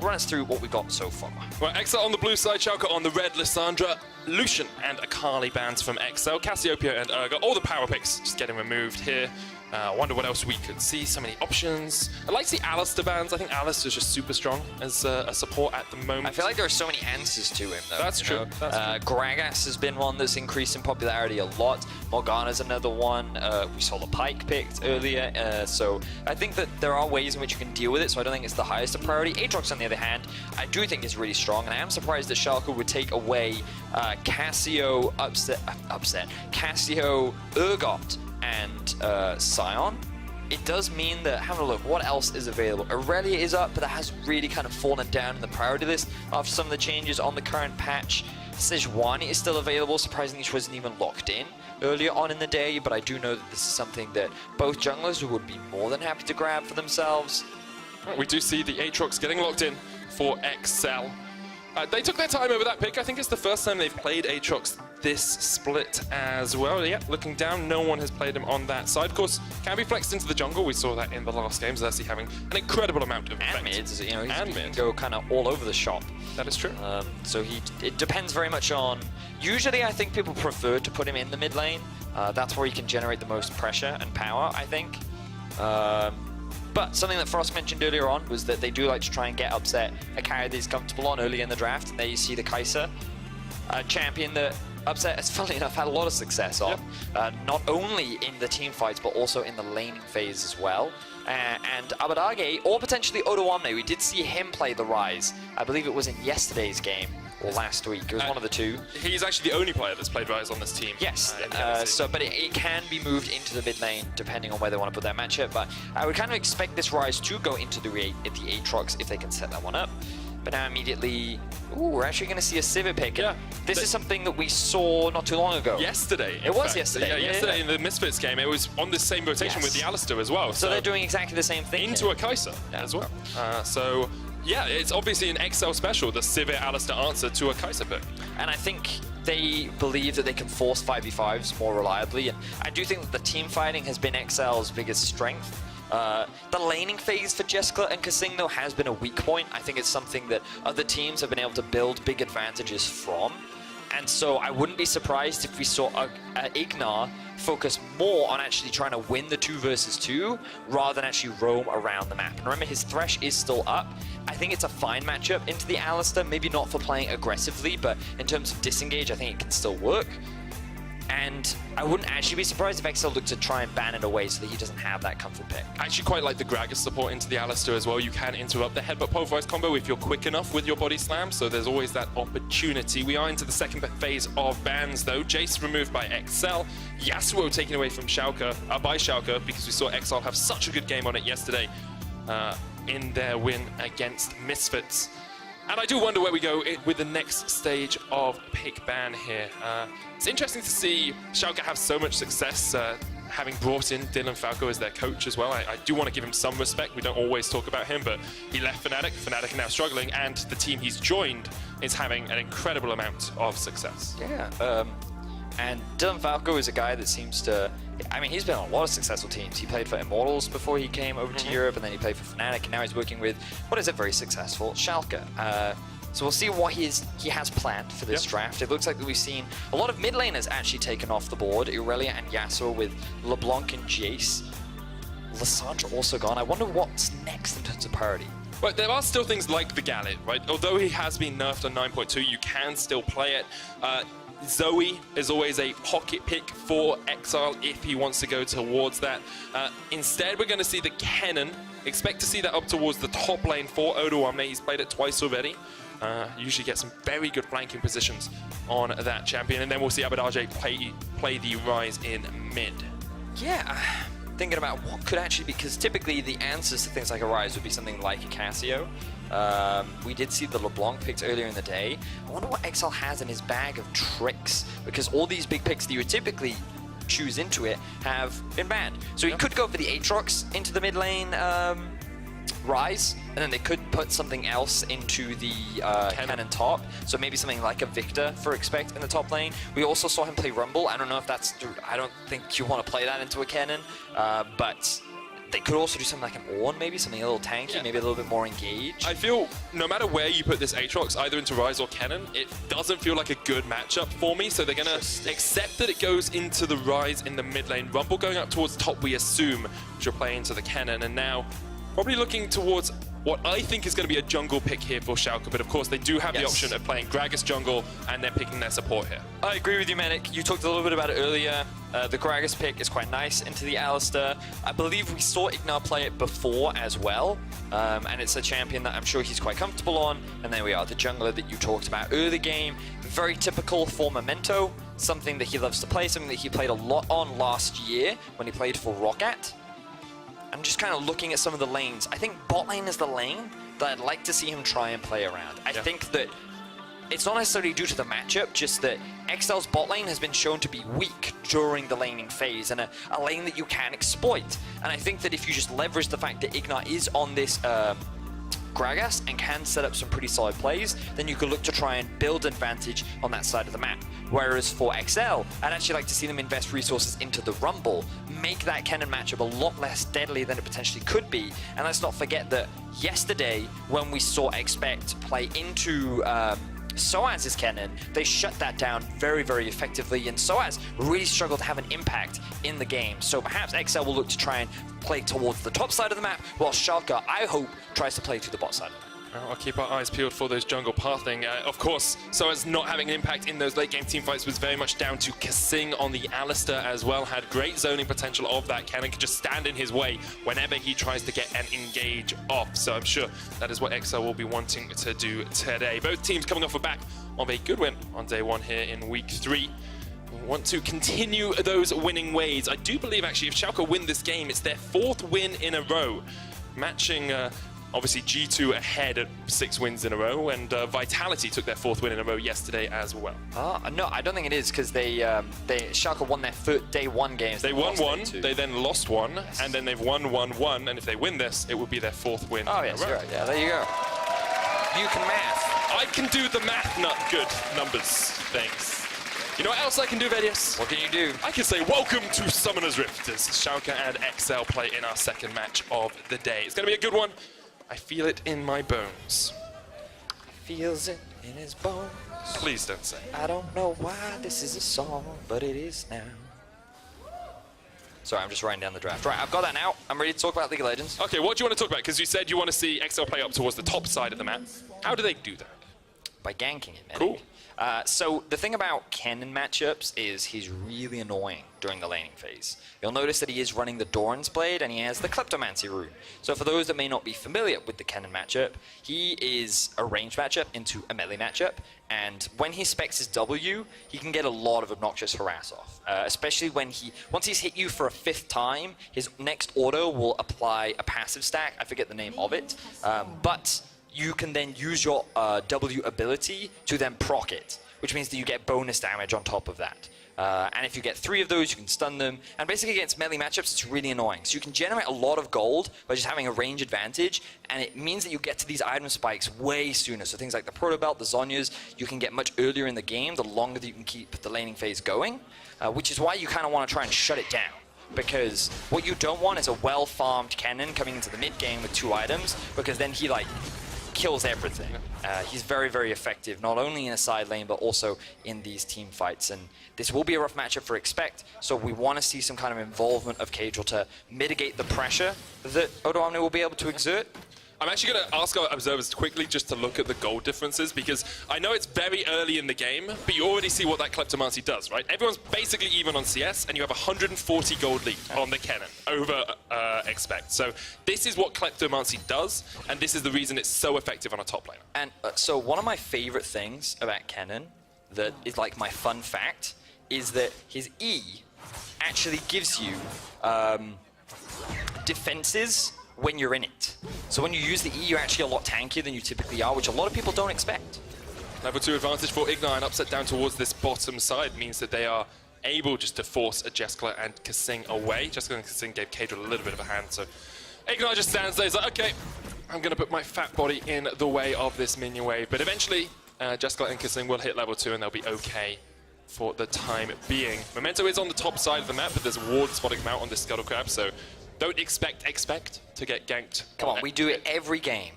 run us through what we got so far. Well, XL on the blue side, Schalke on the red, Lissandra, Lucian and Akali bans from XL, Cassiopeia and Urga, all the power picks just getting removed here. I wonder what else we could see, so many options. I like to see Alistar bans. I think Alistar's just super strong as a support at the moment. I feel like there are so many answers to him, though. That's true. Gragas has been one that's increased in popularity a lot. Morgana's another one. We saw the Pike picked earlier. So I think that there are ways in which you can deal with it, so I don't think it's the highest of priority. Aatrox, on the other hand, I do think is really strong, and I am surprised that Schalke would take away Cassio, Urgot, and Scion. It does mean that, having a look, what else is available? Aurelia is up, but that has really kind of fallen down in the priority list after some of the changes on the current patch. Sejuani is still available. Surprisingly, she wasn't even locked in earlier on in the day, but I do know that this is something that both junglers would be more than happy to grab for themselves. We do see the Aatrox getting locked in for XL. They took their time over that pick. I think it's the first time they've played Aatrox this split as well. Yeah, looking down, no one has played him on that side. Of course, can be flexed into the jungle. We saw that in the last games. Xerxes having an incredible amount of effect. And mids, you know, he and can go kind of all over the shop. That is true. So it depends very much on... Usually, I think people prefer to put him in the mid lane. That's where he can generate the most pressure and power, I think. But something that Frost mentioned earlier on was that they do like to try and get Upset a carry that he's comfortable on early in the draft, and there you see the Kai'Sa, a champion that Upset has, funnily enough, had a lot of success on, not only in the team fights, but also in the laning phase as well. And Abadage, or potentially Odoamne, we did see him play the Rise. I believe it was in yesterday's game, or last week. It was one of the two. He's actually the only player that's played Rise on this team. Yes, but it can be moved into the mid lane depending on where they want to put that matchup. But I would kind of expect this Rise to go into the Aatrox if they can set that one up. But now immediately, we're actually going to see a Sivir pick. Yeah. This is something that we saw not too long ago. Yesterday. It was yesterday. Yeah, yesterday in the Misfits game, it was on the same rotation with the Alistar as well. So they're doing exactly the same thing into a Kai'Sa as well. So yeah, it's obviously an XL special, the Sivir Alistar answer to a Kai'Sa pick. And I think they believe that they can force 5v5s more reliably, and I do think that the team fighting has been XL's biggest strength. The laning phase for Jeskla and Kasing, though, has been a weak point. I think it's something that other teams have been able to build big advantages from. And so I wouldn't be surprised if we saw Ignar focus more on actually trying to win the 2 versus 2 rather than actually roam around the map. And remember, his Thresh is still up. I think it's a fine matchup into the Alistar, maybe not for playing aggressively, but in terms of disengage, I think it can still work. And I wouldn't actually be surprised if XL looked to try and ban it away so that he doesn't have that comfort pick. I actually quite like the Gragas support into the Alistar as well. You can interrupt the headbutt pulverize combo if you're quick enough with your body slam, so there's always that opportunity. We are into the second phase of bans though. Jace removed by XL. Yasuo taken away from Schalke, by Schalke, because we saw XL have such a good game on it yesterday in their win against Misfits. And I do wonder where we go with the next stage of pick ban here. It's interesting to see Schalke have so much success having brought in Dylan Falco as their coach as well. I do want to give him some respect. We don't always talk about him, but he left Fnatic. Fnatic are now struggling, and the team he's joined is having an incredible amount of success. Yeah, and Dylan Falco is a guy that seems to... I mean, he's been on a lot of successful teams. He played for Immortals before he came over to Europe, and then he played for Fnatic, and now he's working with, what is it, very successful, Schalke. So we'll see what he has planned for this draft. It looks like that we've seen a lot of mid laners actually taken off the board. Aurelia and Yasuo with LeBlanc and Jace. Lissandra also gone. I wonder what's next in terms of priority. But there are still things like the Gallet, right? Although he has been nerfed on 9.2, you can still play it. Zoe is always a pocket pick for Exile if he wants to go towards that. Instead, we're going to see the Kennen. Expect to see that up towards the top lane for Odoamne. He's played it twice already. Usually get some very good flanking positions on that champion. And then we'll see Abadage play the Rise in mid. Yeah, thinking about what could actually be, because typically the answers to things like a Rise would be something like a Cassio. We did see the LeBlanc picks earlier in the day. I wonder what XL has in his bag of tricks, because all these big picks that you would typically choose into it have been banned. So he could go for the Aatrox into the mid lane Rise, and then they could put something else into the Kennen top. So maybe something like a Victor for Expect in the top lane. We also saw him play Rumble. I don't know if that's... I don't think you want to play that into a Kennen, but they could also do something like an Ornn, maybe something a little tanky, maybe a little bit more engaged. I feel no matter where you put this Aatrox, either into Ryze or Kennen, it doesn't feel like a good matchup for me. So they're going to accept that it goes into the Ryze in the mid lane. Rumble going up towards top, we assume, which will play into the Kennen. And now probably looking towards what I think is going to be a jungle pick here for Schalke, but of course they do have the option of playing Gragas jungle, and they're picking their support here. I agree with you, Manic. You talked a little bit about it earlier. The Gragas pick is quite nice into the Alistar. I believe we saw Ignar play it before as well, and it's a champion that I'm sure he's quite comfortable on. And there we are, the jungler that you talked about early game. Very typical for Memento, something that he loves to play, something that he played a lot on last year when he played for Roccat. I'm just kind of looking at some of the lanes. I think bot lane is the lane that I'd like to see him try and play around. I think that it's not necessarily due to the matchup, just that XL's bot lane has been shown to be weak during the laning phase, and a lane that you can exploit. And I think that if you just leverage the fact that Ignar is on this Gragas and can set up some pretty solid plays, then you could look to try and build advantage on that side of the map. Whereas for XL, I'd actually like to see them invest resources into the Rumble, make that Kennen matchup a lot less deadly than it potentially could be. And let's not forget that yesterday, when we saw Expect play into Soaz's Kennen, they shut that down very, very effectively, and Soaz really struggled to have an impact in the game. So perhaps XL will look to try and play towards the top side of the map, while Schalke, I hope, tries to play to the bot side of the map. I'll keep our eyes peeled for those jungle pathing. Of course, Soaz not having an impact in those late game teamfights was very much down to Kasing on the Alistar as well. Had great zoning potential of that Kennen, could just stand in his way whenever he tries to get an engage off. So I'm sure that is what XL will be wanting to do today. Both teams coming off the back of a good win on day one here in week 3. We want to continue those winning ways. I do believe actually if Schalke win this game, it's their 4th win in a row, matching obviously G2 ahead at 6 wins in a row, and Vitality took their 4th win in a row yesterday as well. No, I don't think it is, because Schalke won their day 1 games. They won 1, they then lost 1, and then they've won 1-1, and if they win this, it would be their 4th win in a row. You're right. Yeah, there you go. You can math. I can do the math, not good numbers. Thanks. You know what else I can do, Vedius? What can you do? I can say welcome to Summoner's Rift as Schalke and XL play in our 2nd match of the day. It's going to be a good one. I feel it in my bones. Feels it in his bones. Please don't say. I don't know why this is a song, but it is now. Sorry, I'm just writing down the draft. Right, I've got that now. I'm ready to talk about League of Legends. Okay, what do you want to talk about? Because you said you want to see XL play up towards the top side of the map. How do they do that? By ganking it, man. Cool. So the thing about Kennen matchups is he's really annoying during the laning phase. You'll notice that he is running the Doran's Blade and he has the Kleptomancy rune. So for those that may not be familiar with the Kennen matchup, he is a ranged matchup into a melee matchup, and when he specs his W, he can get a lot of obnoxious harass off. Especially when once he's hit you for a 5th time, his next auto will apply a passive stack. I forget the name of it, but you can then use your W ability to then proc it, which means that you get bonus damage on top of that. And if you get 3 of those, you can stun them. And basically against melee matchups, it's really annoying. So you can generate a lot of gold by just having a range advantage, and it means that you get to these item spikes way sooner. So things like the Proto Belt, the Zhonya's, you can get much earlier in the game, the longer that you can keep the laning phase going, which is why you kind of want to try and shut it down. Because what you don't want is a well-farmed Kennen coming into the mid-game with 2 items, because then he, kills everything. He's very, very effective, not only in a side lane, but also in these team fights. And this will be a rough matchup for Expect, so we want to see some kind of involvement of Cagel to mitigate the pressure that Odoamne will be able to exert. I'm actually going to ask our observers quickly just to look at the gold differences, because I know it's very early in the game, but you already see what that Kleptomancy does, right? Everyone's basically even on CS, and you have 140 gold lead on the Kennen over Expect. So this is what Kleptomancy does, and this is the reason it's so effective on a top laner. And so one of my favorite things about Kennen, that is like my fun fact, is that his E actually gives you defenses when you're in it. So when you use the E, you're actually a lot tankier than you typically are, which a lot of people don't expect. Level 2 advantage for Ignar, and upset down towards this bottom side means that they are able just to force a Jeskla and Kasing away. Jeskla and Kasing gave Cagel a little bit of a hand, so Ignar just stands there, he's like, okay, I'm going to put my fat body in the way of this minion wave. But eventually, Jeskla and Kasing will hit level 2 and they'll be okay for the time being. Memento is on the top side of the map, but there's a ward spotting him out on this Scuttle Crab, so Don't expect to get ganked. Come on, we do it every game.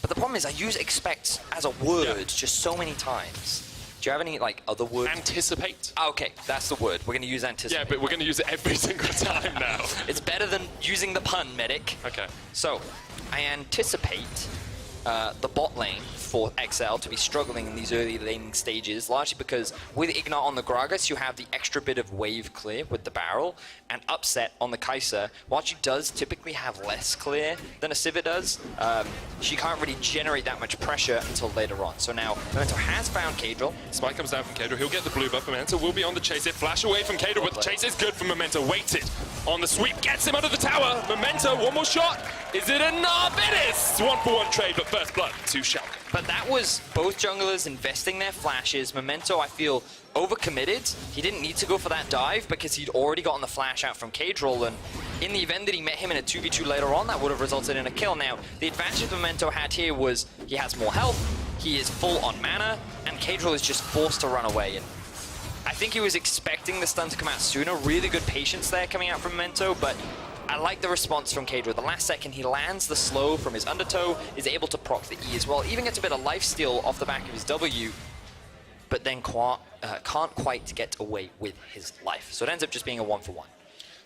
But the problem is I use expect as a word just so many times. Do you have any like other words? Anticipate. Ah, okay, that's the word. We're going to use anticipate. Yeah, but we're going to use it every single time now. It's better than using the pun, medic. Okay. So, I anticipate the bot lane for XL to be struggling in these early laning stages, largely because with Ignite on the Gragas, you have the extra bit of wave clear with the barrel, and Upset on the Kai'Sa, while she does typically have less clear than a Sivir does, she can't really generate that much pressure until later on. So now, Memento has found Kadril. Spike comes down from Kadril, he'll get the blue buff. Memento will be on the chase it, flash away from Kadril, but the chase is good for Memento. Waited on the sweep, gets him under the tower. Memento, one more shot. Is it enough? It is! 1-for-1 trade, but first blood to Schalke. But that was both junglers investing their flashes. Memento, I feel, overcommitted. He didn't need to go for that dive because he'd already gotten the flash out from Kadril, and in the event that he met him in a 2v2 later on, that would have resulted in a kill. Now, the advantage Memento had here was he has more health, he is full on mana, and Kadril is just forced to run away. And I think he was expecting the stun to come out sooner. Really good patience there coming out from Memento, but I like the response from Kadril. The last second, he lands the slow from his undertow, is able to proc the E as well, even gets a bit of lifesteal off the back of his W, but then can't quite get away with his life. So it ends up just being a 1-for-1.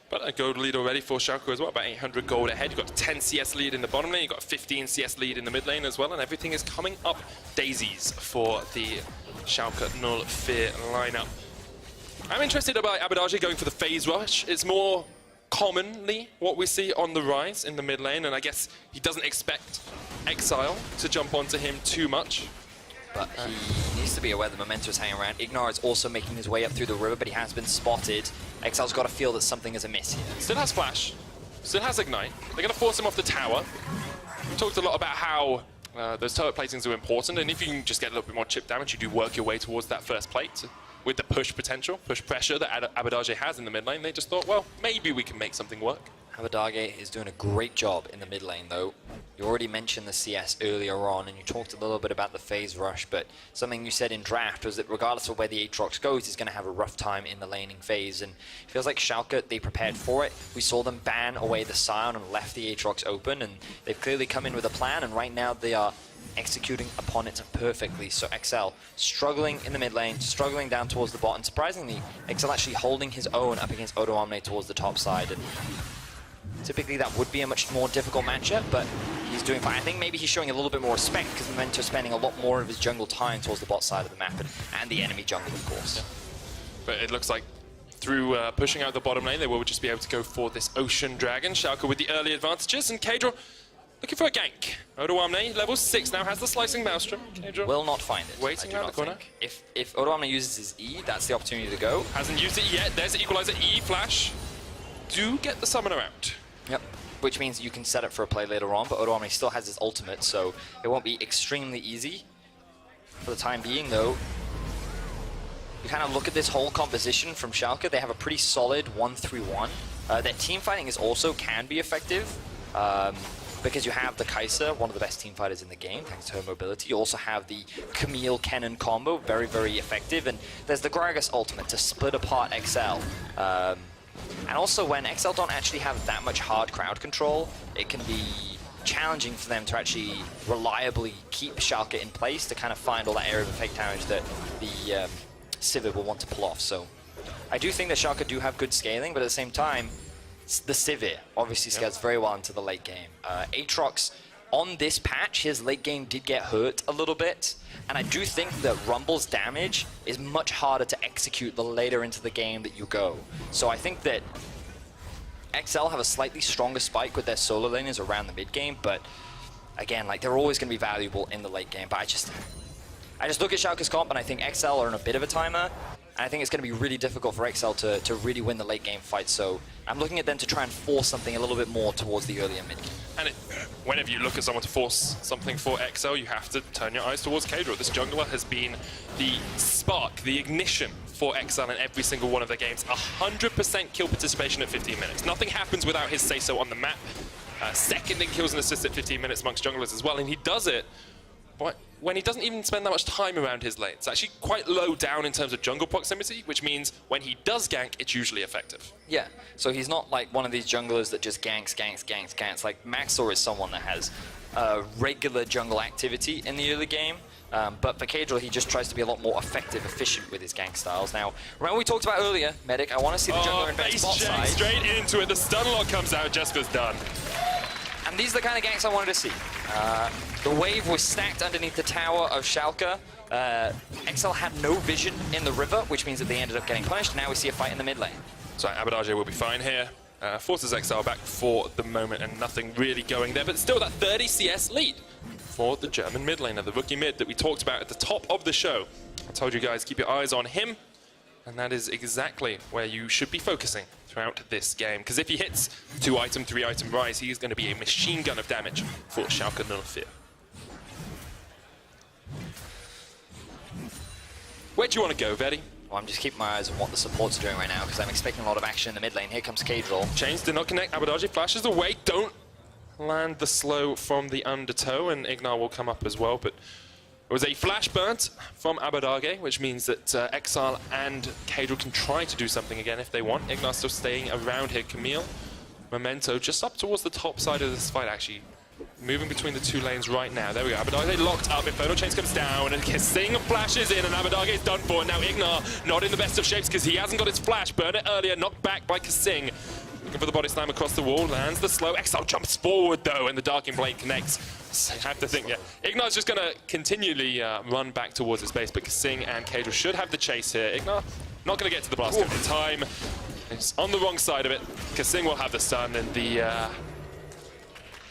But a gold lead already for Schalke as well, about 800 gold ahead. You've got a 10 CS lead in the bottom lane, you've got a 15 CS lead in the mid lane as well, and everything is coming up daisies for the Schalke Null Fear lineup. I'm interested about Abaddage going for the phase rush. It's more commonly what we see on the rise in the mid lane, and I guess he doesn't expect Exile to jump onto him too much. But he needs to be aware that Memento is hanging around. Ignar is also making his way up through the river, but he has been spotted. Exile's got to feel that something is amiss here. Still has Flash, still has Ignite. They're going to force him off the tower. We talked a lot about how those turret platings are important, and if you can just get a little bit more chip damage, you do work your way towards that first plate. With the push potential, push pressure that Abaddage has in the mid lane, they just thought, well, maybe we can make something work. Abaddage is doing a great job in the mid lane, though. You already mentioned the CS earlier on, and you talked a little bit about the phase rush, but something you said in draft was that regardless of where the Aatrox goes, he's going to have a rough time in the laning phase, and it feels like Schalke, they prepared for it. We saw them ban away the Scion and left the Aatrox open, and they've clearly come in with a plan, and right now they are executing upon it perfectly. So XL struggling in the mid lane, struggling down towards the bot, and surprisingly, XL actually holding his own up against Odo Omne towards the top side. And typically that would be a much more difficult matchup, but he's doing fine. I think maybe he's showing a little bit more respect because Memento's spending a lot more of his jungle time towards the bot side of the map and the enemy jungle, of course. Yeah. But it looks like through pushing out the bottom lane, they will just be able to go for this Ocean Dragon. Schalke with the early advantages, and Kadril looking for a gank. Odo Omne, level 6 now, has the Slicing Maelstrom. Kadril will not find it. Waiting around the corner. If Odo Omne uses his E, that's the opportunity to go. Hasn't used it yet. There's the Equalizer E flash. Do get the summoner out. Yep. Which means you can set up for a play later on, but Odo Omne still has his ultimate, so it won't be extremely easy. For the time being, though, you kind of look at this whole composition from Schalke, they have a pretty solid 1-3-1. Their team fighting is also can be effective, because you have the Kai'Sa, one of the best team fighters in the game, thanks to her mobility. You also have the Camille Kennen combo, very, very effective, and there's the Gragas ultimate to split apart XL. And also, when XL don't actually have that much hard crowd control, it can be challenging for them to actually reliably keep Schalke in place to kind of find all that area of effect damage that the Sivir will want to pull off. So I do think that Schalke do have good scaling, but at the same time, the Sivir obviously scales very well into the late game. Aatrox, on this patch, his late game did get hurt a little bit, and I do think that Rumble's damage is much harder to execute the later into the game that you go. So I think that XL have a slightly stronger spike with their solo laners around the mid game, but again, like, they're always going to be valuable in the late game. But I just look at Schalke's comp, and I think XL are in a bit of a timer, and I think it's going to be really difficult for XL to really win the late game fight. So I'm looking at them to try and force something a little bit more towards the earlier mid game. And whenever you look at someone to force something for XL, you have to turn your eyes towards Kadril. This jungler has been the spark, the ignition for XL in every single one of their games. 100% kill participation at 15 minutes. Nothing happens without his say-so on the map. Second in kills and assists at 15 minutes amongst junglers as well, and he does it when he doesn't even spend that much time around his lane. It's actually quite low down in terms of jungle proximity, which means when he does gank, it's usually effective. Yeah, so he's not like one of these junglers that just ganks. Like Maxor is someone that has regular jungle activity in the early game. But for Cadril, he just tries to be a lot more effective, efficient with his gank styles. Now, remember we talked about earlier, Medic, I want to see the jungler invest bot side. Straight into it, the stun lock comes out, Jesper's done. And these are the kind of ganks I wanted to see. The wave was stacked underneath the tower of Schalke. XL had no vision in the river, which means that they ended up getting punished. Now we see a fight in the mid lane. So Abadage will be fine here. Forces XL back for the moment and nothing really going there, but still that 30 CS lead for the German mid laner, the rookie mid that we talked about at the top of the show. I told you guys, keep your eyes on him, and that is exactly where you should be focusing throughout this game. Because if he hits 2-item, 3-item rise, he is going to be a machine gun of damage for Schalke 04. Where do you want to go, Vedi? Well, I'm just keeping my eyes on what the supports are doing right now, because I'm expecting a lot of action in the mid lane. Here comes Cadril. Chains did not connect. Abadage flashes away. Don't land the slow from the undertow, and Ignar will come up as well. But it was a flash burnt from Abadage, which means that Exile and Cadril can try to do something again if they want. Ignar still staying around here. Camille, Memento just up towards the top side of this fight, actually. Moving between the two lanes right now. There we go. Abadage locked up. Infernal Chains comes down, and Kissing flashes in, and Abadage is done for. Now Ignar not in the best of shapes because he hasn't got his flash. Burn it earlier, knocked back by Kissing. Looking for the body slam across the wall, lands the slow. Exile jumps forward though, and the Darking Blade connects. I have to think, yeah. Ignar's just going to continually run back towards his base, but Kissing and Cadril should have the chase here. Ignar not going to get to the blast in time. It's on the wrong side of it. Kissing will have the stun, and the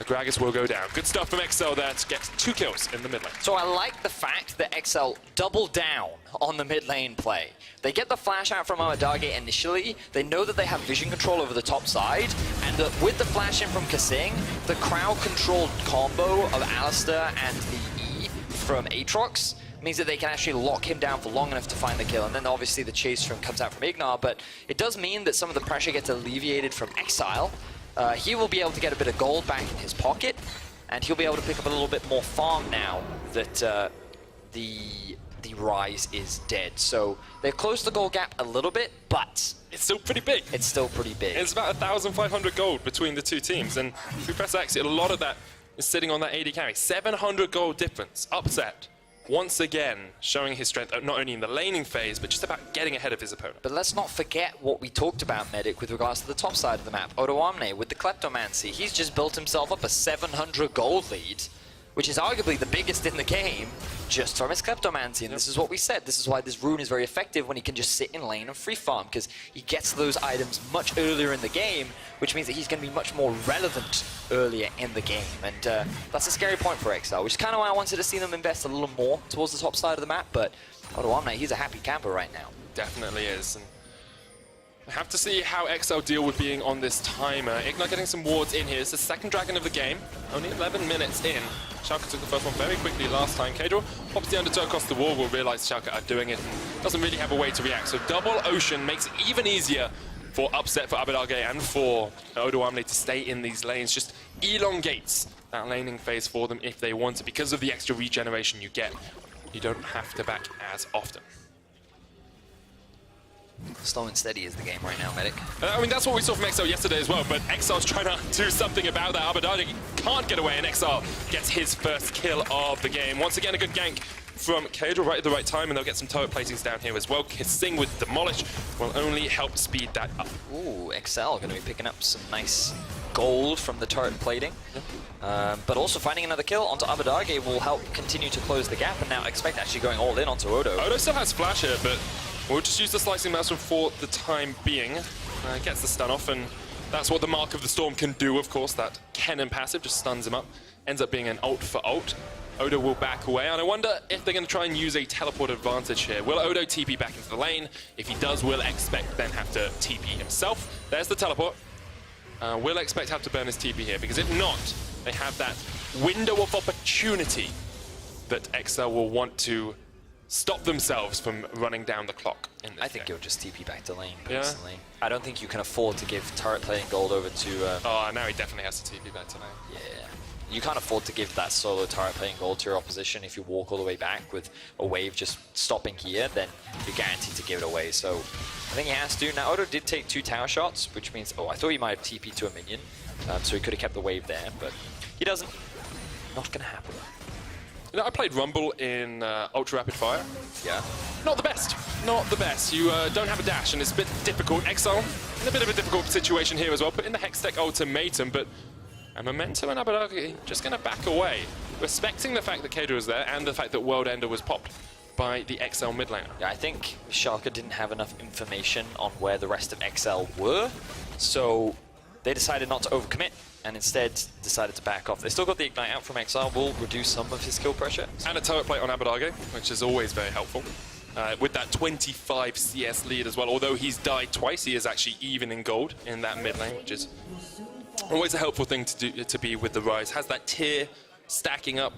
Gragas will go down. Good stuff from XL there to get 2 kills in the mid lane. So I like the fact that XL double down on the mid lane play. They get the flash out from Abadage initially. They know that they have vision control over the top side, and that with the flash in from Kissing, the crowd-controlled combo of Alistair and the E from Aatrox means that they can actually lock him down for long enough to find the kill. And then obviously the chase comes out from Ignar, but it does mean that some of the pressure gets alleviated from Exile. He will be able to get a bit of gold back in his pocket, and he'll be able to pick up a little bit more farm now that the Rise is dead. So they've closed the gold gap a little bit, but it's still pretty big. It's still pretty big. It's about 1,500 gold between the two teams, and if we press X, a lot of that is sitting on that AD carry. 700 gold difference. Upset. Once again, showing his strength not only in the laning phase, but just about getting ahead of his opponent. But let's not forget what we talked about, Medic, with regards to the top side of the map. Odoamne with the Kleptomancy. He's just built himself up a 700 gold lead, which is arguably the biggest in the game, just from his Kleptomancy. And this is what we said. This is why this rune is very effective when he can just sit in lane and free farm, because he gets those items much earlier in the game, which means that he's going to be much more relevant earlier in the game. And that's a scary point for XL, which is kind of why I wanted to see them invest a little more towards the top side of the map. But Odoamne, he's a happy camper right now. Definitely is. And I have to see how XL deal with being on this timer. Ignar getting some wards in here. It's the second dragon of the game. Only 11 minutes in. Schalke took the first one very quickly last time. Cadril pops the undertow across the wall. Will realize Schalke are doing it and doesn't really have a way to react. So double ocean makes it even easier for upset for Abadage and for Odoamne to stay in these lanes. Just elongates that laning phase for them if they want it. Because of the extra regeneration you get, you don't have to back as often. Slow and steady is the game right now, Medic. I mean, that's what we saw from Exile yesterday as well, but Exile's trying to do something about that. Abadage can't get away, and Exile gets his first kill of the game. Once again, a good gank from Cadril right at the right time, and they'll get some turret platings down here as well. Kissing with Demolish will only help speed that up. Ooh, XL going to be picking up some nice gold from the turret plating. But also finding another kill onto Abadage will help continue to close the gap, and now expect actually going all in onto Odo. Odo still has flash here, but we'll just use the Slicing Maelstrom for the time being. Gets the stun off, and that's what the Mark of the Storm can do, of course. That Kennen passive just stuns him up. Ends up being an ult for ult. Odo will back away, and I wonder if they're going to try and use a teleport advantage here. Will Odo TP back into the lane? If he does, will Expect then have to TP himself. There's the teleport. Will Expect have to burn his TP here? Because if not, they have that window of opportunity that XL will want to stop themselves from running down the clock. I think you'll just TP back to lane, personally. Yeah. I don't think you can afford to give turret plating gold over to... Oh, now he definitely has to TP back to lane. Yeah. you can't afford to give that solo turret playing gold to your opposition. If you walk all the way back with a wave just stopping here, then you're guaranteed to give it away. So I think he has to. Now, Odo did take 2 tower shots, which means, oh, I thought he might have TP'd to a minion, so he could have kept the wave there, but he doesn't. Not gonna happen. You know, I played Rumble in Ultra Rapid Fire. Yeah. Not the best. Not the best. You don't have a dash, and it's a bit difficult. Exile, in a bit of a difficult situation here as well. Put in the Hextech ultimatum, but Memento and Abadagi just going to back away, respecting the fact that Kado was there and the fact that World Ender was popped by the XL mid laner. Yeah, I think Schalke didn't have enough information on where the rest of XL were, so they decided not to overcommit and instead decided to back off. They still got the Ignite out from XL, will reduce some of his kill pressure. And a turret plate on Abadagi, which is always very helpful. With that 25 CS lead as well. Although he's died twice, he is actually even in gold in that mid lane, which is always a helpful thing to do, to be with the Rise. Has that tier stacking up,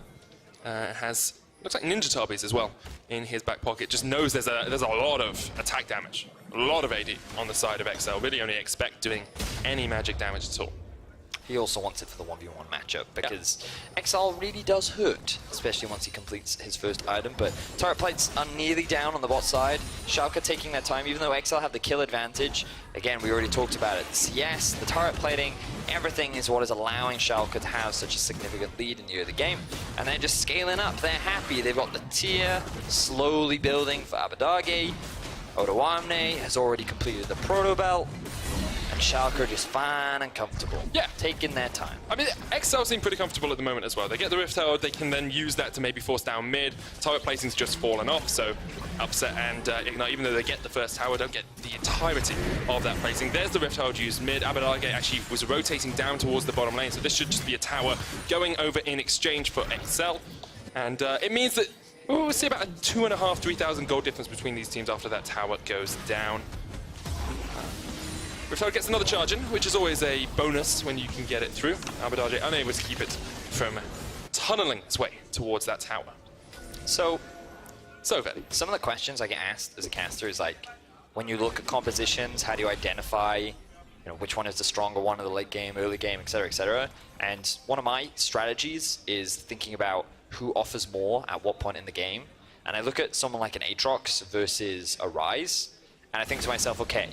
has, looks like Ninja Tabis as well in his back pocket. Just knows there's a lot of attack damage, a lot of AD on the side of XL. Really only expect doing any magic damage at all. He also wants it for the 1v1 matchup because XL really does hurt, especially once he completes his first item. But turret plates are nearly down on the bot side. Schalke taking their time, even though XL have the kill advantage. Again, we already talked about it. The CS, the turret plating, everything is what is allowing Schalke to have such a significant lead in the early game. And they're just scaling up. They're happy. They've got the tier slowly building for Abadagi. Odoamne has already completed the Proto Belt. And Schalke are just fine and comfortable. Yeah. Taking their time. I mean, XL seem pretty comfortable at the moment as well. They get the Rift Herald, they can then use that to maybe force down mid. Turret placing's just fallen off, so Upset and Ignite, even though they get the first tower, don't get the entirety of that placing. There's the Rift Herald used mid. Abadagi actually was rotating down towards the bottom lane, so this should just be a tower going over in exchange for XL. And it means that we'll see about a 2,500, 3,000 gold difference between these teams after that tower goes down. Rift Herald gets another charge in, which is always a bonus when you can get it through. Abadagi unable to keep it from tunneling its way towards that tower. So Veli. Some of the questions I get asked as a caster is like, when you look at compositions, how do you identify, which one is the stronger one in the late game, early game, etc., etc. And one of my strategies is thinking about who offers more at what point in the game. And I look at someone like an Aatrox versus a Rise, and I think to myself, okay,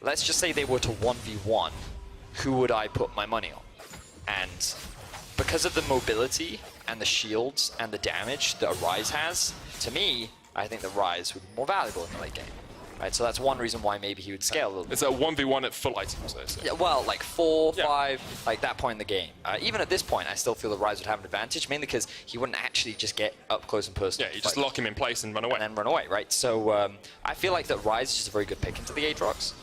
let's just say they were to 1v1, who would I put my money on? And because of the mobility and the shields and the damage that a Rise has, to me, I think the Rise would be more valuable in the late game. Right, so that's one reason why maybe he would scale a little bit. It's a 1v1 at full items, though. So. Yeah, well, like 4, 5, like that point in the game. Even at this point, I still feel the Rise would have an advantage, mainly because he wouldn't actually just get up close and personal. Yeah, you just lock him in place and run away. And then run away, right? So I feel like that Rise is just a very good pick into the Aatrox.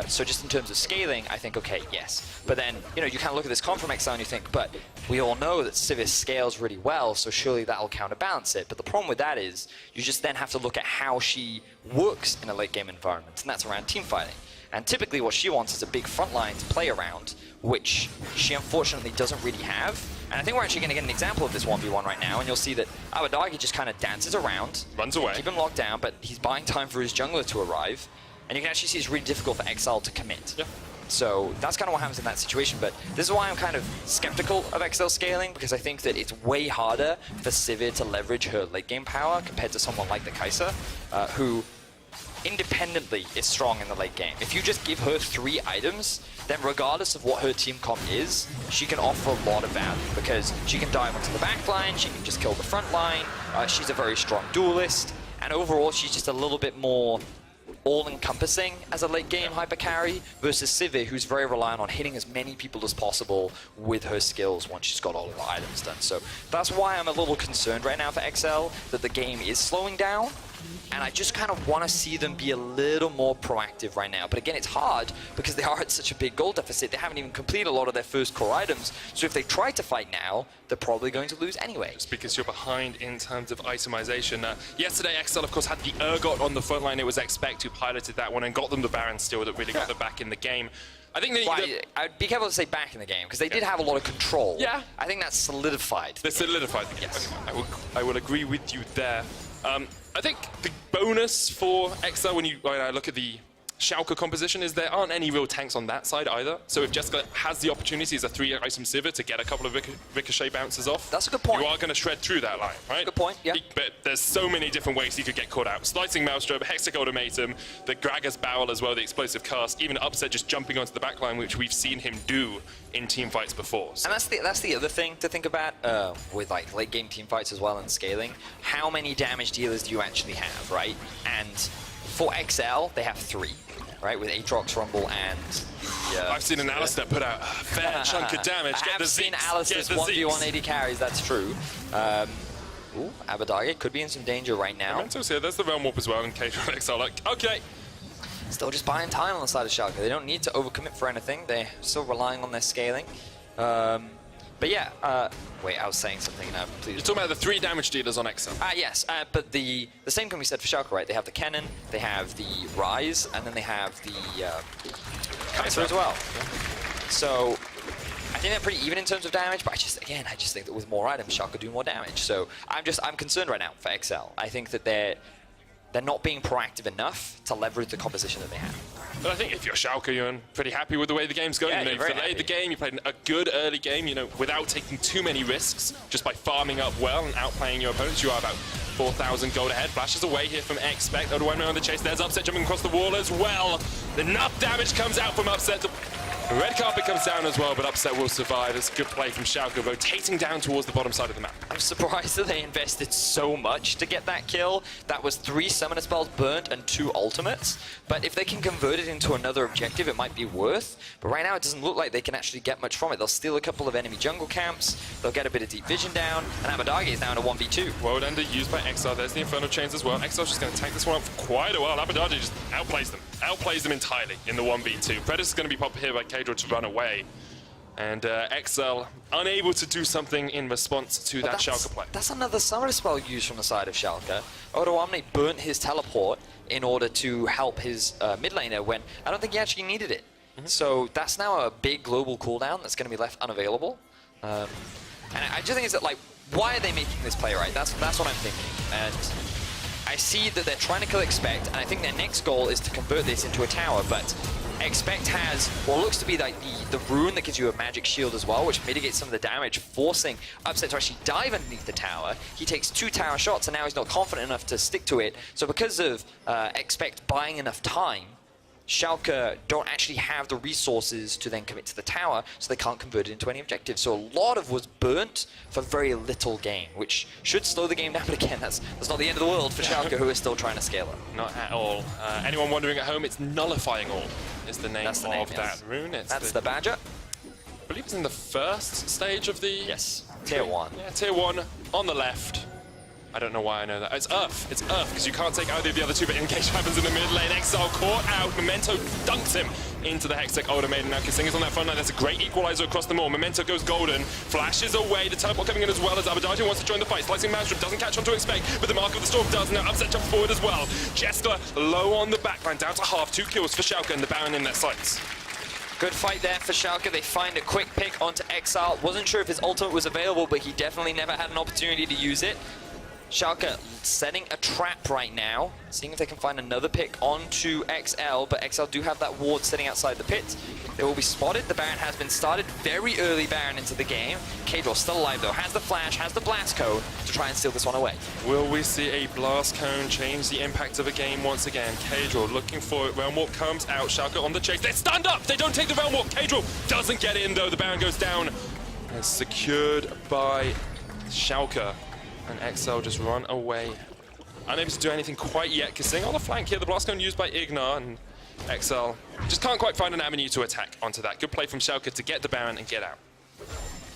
So just in terms of scaling, I think, okay, yes. But then, you kind of look at this comp from XL and you think, but we all know that Sivir scales really well, so surely that'll counterbalance it. But the problem with that is, you just then have to look at how she works in a late game environment, and that's around team fighting. And typically what she wants is a big front line to play around, which she unfortunately doesn't really have. And I think we're actually going to get an example of this 1v1 right now, and you'll see that Abadagi just kind of dances around, runs away, keep him locked down, but he's buying time for his jungler to arrive. And you can actually see it's really difficult for XL to commit. Yeah. So that's kind of what happens in that situation. But this is why I'm kind of skeptical of XL scaling, because I think that it's way harder for Sivir to leverage her late game power compared to someone like the Kai'Sa, who independently is strong in the late game. If you just give her 3 items, then regardless of what her team comp is, she can offer a lot of value, because she can dive onto the back line, she can just kill the front line, she's a very strong duelist, and overall she's just a little bit more all-encompassing as a late-game hyper carry versus Sivir, who's very reliant on hitting as many people as possible with her skills once she's got all of the items done. So that's why I'm a little concerned right now for XL, that the game is slowing down, and I just kind of want to see them be a little more proactive right now. But again, it's hard because they are at such a big goal deficit. They haven't even completed a lot of their first core items. So if they try to fight now, they're probably going to lose anyway. Just because you're behind in terms of itemization. Yesterday, XL, of course, had the Urgot on the front line. It was Expect who piloted that one and got them the Baron steal that really got them back in the game. I think I'd be careful to say back in the game, because they did have a lot of control. Yeah. I think that's solidified. They solidified the game. Yes. Okay. I will agree with you there. I think the bonus for XL when I look at the Schalke composition is there aren't any real tanks on that side either. So if Jessica has the opportunity as a 3-item Sivir to get a couple of ricochet bounces off, that's a good point. You are going to shred through that line, right? Good point, yeah. But there's so many different ways he could get caught out. Slicing Maelstrom, Hextech Ultimatum, the Gragas Barrel as well, the explosive cast, even Upset just jumping onto the backline, which we've seen him do in team fights before. So. And that's the other thing to think about with like late game team fights as well and scaling. How many damage dealers do you actually have, right? And for XL, they have 3. Right, with Aatrox, Rumble, and... I've seen an Alistair put out a fair chunk of damage. I have seen Alistair's 1v180 carries, that's true. Ooh, Abadage could be in some danger right now. Memento's here, there's the Realm Warp as well, and K-Tron XL like, okay. Still just buying time on the side of Schalke. They don't need to overcommit for anything. They're still relying on their scaling. But yeah, wait, I was saying something now. Please. You're talking about the 3 damage dealers on XL. Yes, but the same can be said for Schalke, right? They have the Cannon, they have the Rise, and then they have the Kaiser as well. So I think they're pretty even in terms of damage, but I just think that with more items, Schalke do more damage. So I'm concerned right now for XL. I think that they're not being proactive enough to leverage the composition that they have. But I think if you're Schalke, you're pretty happy with the way the game's going. Yeah, you know, you've delayed the game, you played a good early game, you know, without taking too many risks, just by farming up well and outplaying your opponents. You are about 4,000 gold ahead. Flashes away here from Expect. Odoamne on the chase. There's Upset jumping across the wall as well. Enough damage comes out from Upset. The red carpet comes down as well, but Upset will survive. It's a good play from Schalke, rotating down towards the bottom side of the map. I'm surprised that they invested so much to get that kill. That was 3 summoner spells burnt and 2 ultimates. But if they can convert it into another objective, it might be worth. But right now, it doesn't look like they can actually get much from it. They'll steal a couple of enemy jungle camps. They'll get a bit of deep vision down. And Abadage is now in a 1v2. World Ender used by XR. There's the Infernal Chains as well. XR's just going to tank this one up for quite a while. Abadage just outplays them. Outplays them entirely in the 1v2. Predator's going to be popped here by K-Draw to run away. And XL unable to do something in response to that Schalke play. That's another summoner spell used from the side of Schalke. Odoamne burnt his teleport in order to help his mid laner when I don't think he actually needed it. So that's now a big global cooldown that's going to be left unavailable. And I just think it's that, like, why are they making this play right? That's what I'm thinking. And I see that they're trying to kill Expect, and I think their next goal is to convert this into a tower, but Expect has what looks to be like the rune that gives you a magic shield as well, which mitigates some of the damage, forcing Upset to actually dive underneath the tower. He takes 2 tower shots, and now he's not confident enough to stick to it. So because of Expect buying enough time, Schalke don't actually have the resources to then commit to the tower, so they can't convert it into any objective. So a lot of was burnt for very little gain, which should slow the game down. But again, that's not the end of the world for Schalke, who is still trying to scale up. Not at all. Anyone wondering at home, it's Nullifying All is the name of that rune. That's the Badger. I believe it's in the first stage of the... Yes, Tier 1. Yeah, Tier 1 on the left. I don't know why I know that. It's Earth, because you can't take either of the other 2, but engage happens in the mid lane. Exile caught out. Memento dunks him into the Hextech Ultimatum. Now Kasinga's on that front line. That's a great equalizer across the mall. Memento goes golden, flashes away. The teleport coming in as well as Abadage wants to join the fight. Slicing Maelstrom doesn't catch on to Expect, but the Mark of the Storm does. Now Upset jumps forward as well. Jester low on the backline, down to half. 2 kills for Schalke and the Baron in their sights. Good fight there for Schalke. They find a quick pick onto Exile. Wasn't sure if his ultimate was available, but he definitely never had an opportunity to use it. Schalke setting a trap right now, seeing if they can find another pick onto XL, but XL do have that ward sitting outside the pit. They will be spotted. The Baron has been started. Very early Baron into the game. K-Draw still alive though, has the flash, has the blast cone to try and steal this one away. Will we see a blast cone change the impact of a game once again? K-Draw looking for it. Realm Warp comes out. Schalke on the chase. They're stunned up. They don't take the Realm Warp. K-Draw doesn't get in though. The Baron goes down. It's secured by Schalke. And XL just run away. Unable to do anything quite yet. Kasing on the flank here. The blast cone used by Ignar, and XL just can't quite find an avenue to attack onto that. Good play from Schalke to get the Baron and get out.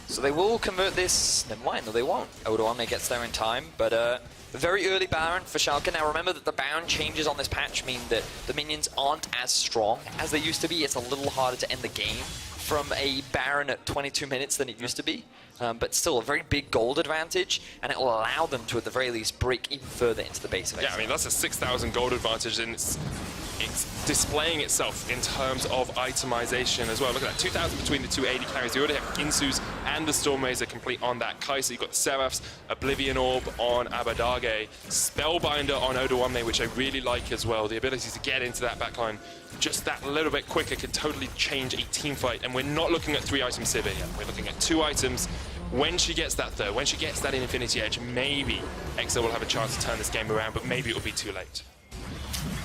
So they will convert this. Never mind, no they won't. Odoamne gets there in time, but a very early Baron for Schalke. Now remember that the Baron changes on this patch mean that the minions aren't as strong as they used to be. It's a little harder to end the game from a Baron at 22 minutes than it used to be. But still a very big gold advantage, and it will allow them to, at the very least, break even further into the base of XL. Yeah, I mean, that's a 6,000 gold advantage, and it's displaying itself in terms of itemization as well. Look at that, 2,000 between the 2 AD carries. You already have Ginsu's and the Storm Razor complete on that Kai'Sa. You've got the Seraphs, Oblivion Orb on Abadage, Spellbinder on Odoamne, which I really like as well. The ability to get into that backline just that little bit quicker can totally change a team fight. And we're not looking at 3-item Sivir yet. We're looking at 2 items. When she gets that third, when she gets that Infinity Edge, maybe XL will have a chance to turn this game around, but maybe it will be too late.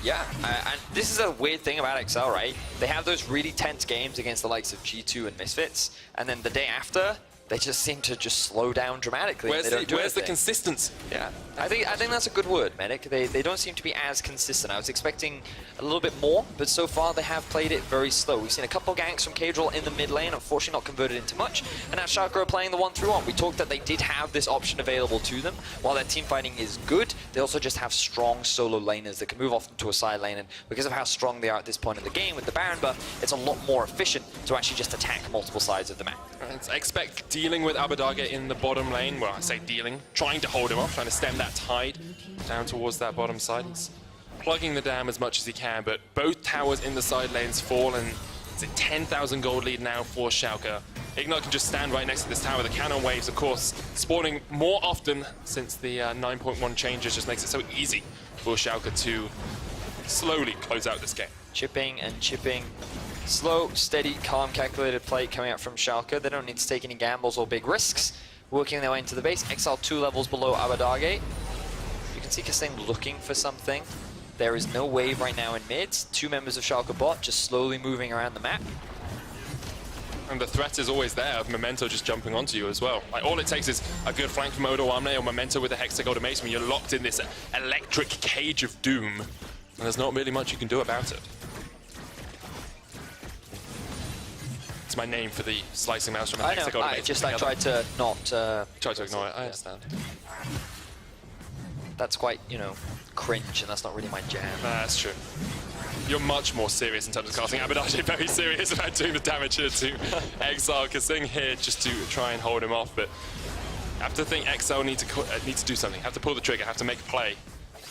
Yeah, and this is a weird thing about XL, right? They have those really tense games against the likes of G2 and Misfits, and then the day after, they just seem to just slow down dramatically. Where's the consistency? Yeah, I think that's a good word, Medic. They don't seem to be as consistent. I was expecting a little bit more, but so far they have played it very slow. We've seen a couple ganks from Cadril in the mid lane, unfortunately not converted into much, and now Schalke are playing the 1-through-1. We talked that they did have this option available to them. While their team fighting is good, they also just have strong solo laners that can move off into a side lane, and because of how strong they are at this point in the game with the Baron buff, it's a lot more efficient to actually just attack multiple sides of the map. I expect dealing with Abadage in the bottom lane, well, I say dealing, trying to hold him off, trying to stem that tide down towards that bottom side. He's plugging the dam as much as he can, but both towers in the side lanes fall, and it's a 10,000 gold lead now for Schalke. Ignite can just stand right next to this tower. The cannon waves, of course, spawning more often since the 9.1 changes just makes it so easy for Schalke to slowly close out this game. Chipping and chipping. Slow, steady, calm, calculated play coming out from Schalke. They don't need to take any gambles or big risks. Working their way into the base. XL 2 levels below Abadage. You can see Kasim looking for something. There is no wave right now in mid. 2 members of Schalke bot just slowly moving around the map. And the threat is always there of Memento just jumping onto you as well. Like, all it takes is a good flank from Odoamne or Memento with a Hexagolden Mace when you're locked in this electric cage of doom. And there's not really much you can do about it. It's my name for the slicing mouse from a Hexagolden Mace. I tried to not... Try to ignore it, I understand. That's quite, you know, cringe, and that's not really my jam. That's true. You're much more serious in terms of casting. Abadage very serious about doing the damage here to Exile. Kasing here just to try and hold him off, but I have to think XL need to do something. Have to pull the trigger, have to make a play,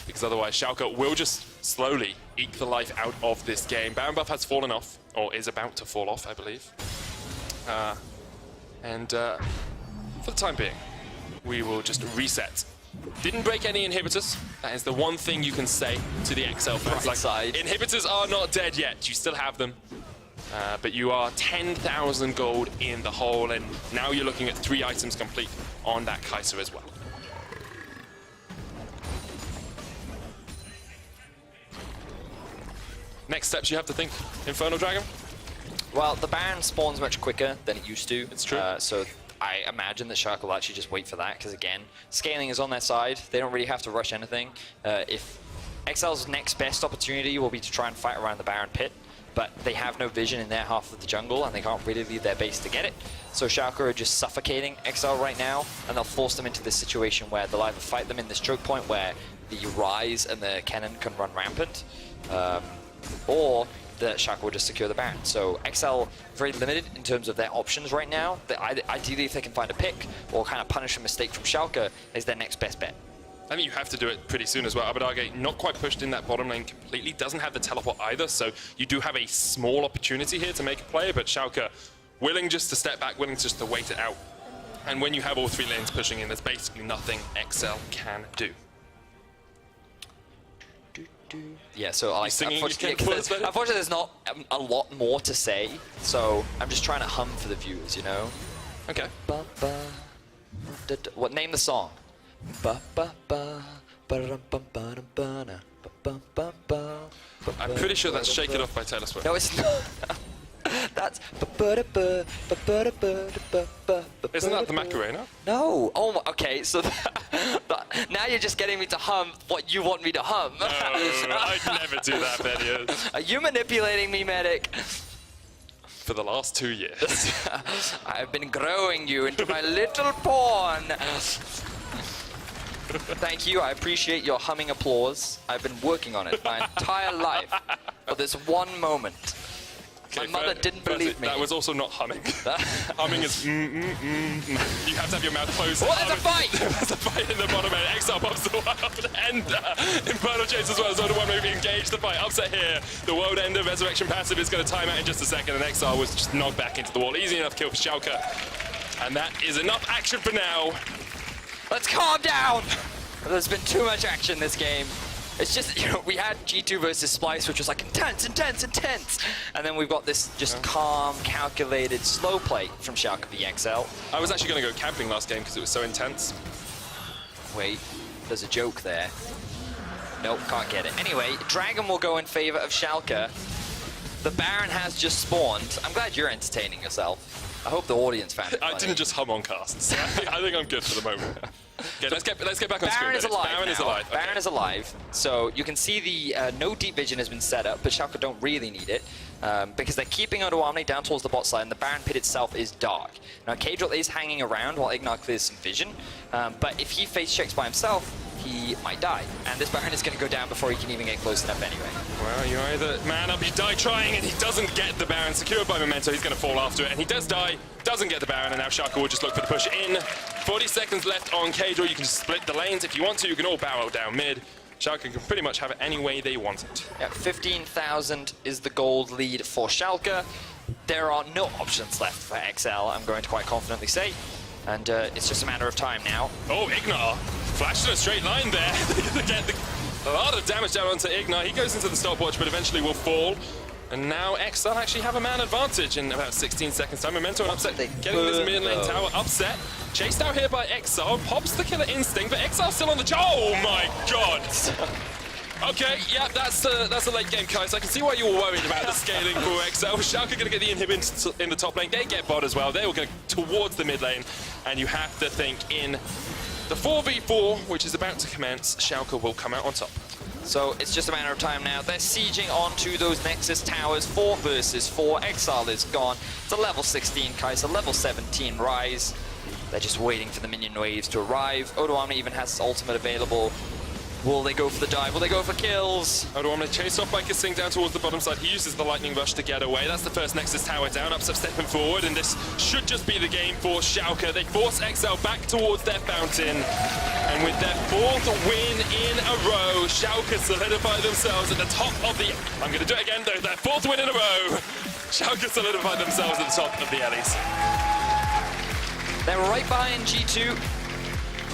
because otherwise Schalke will just slowly eke the life out of this game. Baron buff has fallen off, or is about to fall off, I believe. For the time being, we will just reset. Didn't break any inhibitors. That is the one thing you can say to the XL fans. Like, inhibitors are not dead yet. You still have them. But you are 10,000 gold in the hole, and now you're looking at 3 items complete on that Kai'Sa as well. Next steps you have to think, Infernal Dragon? Well, the Baron spawns much quicker than it used to. It's true. So I imagine that Schalke will actually just wait for that, because again, scaling is on their side. They don't really have to rush anything. If XL's next best opportunity will be to try and fight around the Baron pit, but they have no vision in their half of the jungle, and they can't really leave their base to get it. So Schalke are just suffocating XL right now, and they'll force them into this situation where they'll either fight them in this choke point where the Rise and the cannon can run rampant, or that Schalke will just secure the Baron. So XL very limited in terms of their options right now. Ideally, if they can find a pick or kind of punish a mistake from Schalke, is their next best bet. I think you have to do it pretty soon as well. Abadage not quite pushed in that bottom lane completely, doesn't have the teleport either, so you do have a small opportunity here to make a play, but Schalke willing just to step back, willing just to wait it out. And when you have all 3 lanes pushing in, there's basically nothing XL can do. Yeah, so like, unfortunately there's not a lot more to say, so I'm just trying to hum for the viewers, you know? Okay. What, name the song? I'm pretty sure that's Shake It Off by Taylor Swift. No, it's not. That's... Isn't that the Macarena? No. Oh, okay, so now you're just getting me to hum what you want me to hum. No, I'd never do that, Benny. Are you manipulating me, Medic? For the last 2 years. I've been growing you into my little pawn. Thank you, I appreciate your humming applause. I've been working on it my entire life for this one moment. Okay, my mother didn't believe me. That was also not humming. Humming is You have to have your mouth closed. Oh, there's a fight! There's a fight in the bottom end. Exile pops the Wild Ender. Infernal Chase as well. Zoda 1 maybe engaged the fight. Upset here. The World Ender Resurrection passive is going to time out in just a second, and Exile was just knocked back into the wall. Easy enough kill for Schalke. And that is enough action for now. Let's calm down. There's been too much action this game. It's just, you know, we had G2 versus Splice, which was like intense, intense, intense. And then we've got this just calm, calculated, slow play from Schalke v XL. I was actually going to go camping last game because it was so intense. Wait, there's a joke there. Nope, can't get it. Anyway, Dragon will go in favor of Schalke. The Baron has just spawned. I'm glad you're entertaining yourself. I hope the audience found it funny. I didn't just hum on casts. I think I'm good for the moment. Okay, let's get back on screen. Baron is alive. Baron is alive. Baron is alive. So you can see the no deep vision has been set up, but Schalke don't really need it because they're keeping Odoamne down towards the bot side, and the Baron pit itself is dark. Now Cadril is hanging around while Ignar clears some vision, but if he face checks by himself, he might die. And this Baron is going to go down before he can even get close enough anyway. Well, you either man up, you die trying, and he doesn't get the Baron. Secured by Memento, he's going to fall after it, and he does die, doesn't get the Baron, and now Schalke will just look for the push in. 40 seconds left on Cadril. You can just split the lanes if you want to. You can all barrel down mid. Schalke can pretty much have it any way they want it. Yeah, 15,000 is the gold lead for Schalke. There are no options left for XL, I'm going to quite confidently say. And it's just a matter of time now. Oh, Ignar flashed in a straight line there. They get a lot of damage down onto Ignar. He goes into the stopwatch, but eventually will fall. And now XL actually have a man advantage in about 16 seconds time. Memento and Upset getting this mid lane tower upset. Chased out here by XL, pops the killer instinct, but XL still on the oh my god! Okay, yeah, that's a late game, guys. I can see why you were worried about the scaling for XL. Schalke going to get the inhibit in the top lane. They get bot as well. They will go towards the mid lane, and you have to think in the 4v4, which is about to commence, Schalke will come out on top. So it's just a matter of time now. They're sieging onto those Nexus towers. 4 versus 4. Exile is gone. It's a level 16 Kai'Sa, level 17 Rise. They're just waiting for the minion waves to arrive. Odoamne even has his ultimate available. Will they go for the dive? Will they go for kills? Odoamne chased off by Kissing down towards the bottom side. He uses the Lightning Rush to get away. That's the first Nexus tower down. Upset stepping forward, and this should just be the game for Schalke. They force XL back towards their fountain. And with their 4th win in a row, Schalke solidify themselves at the top of the... I'm going to do it again, though. Their 4th win in a row. Schalke solidify themselves at the top of the Ellie's. They're right behind G2.